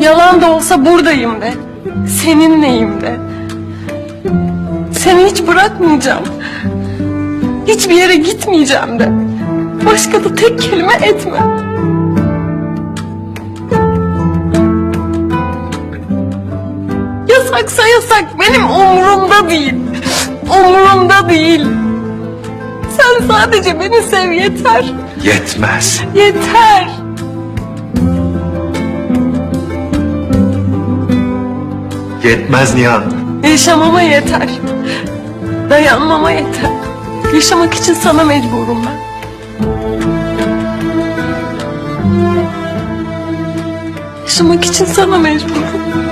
Yalan da olsa buradayım de. Seninleyim de. Seni hiç bırakmayacağım. Hiçbir yere gitmeyeceğim de. Başka da tek kelime etme. Yasaksa yasak, benim umurumda değil. Umurumda değil. Sen sadece beni sev, yeter. Yetmez. Yeter. Yetmez Nihan. Yaşamama yeter. Dayanmama yeter. Yaşamak için sana mecburum ben. Yaşamak için sana mecburum.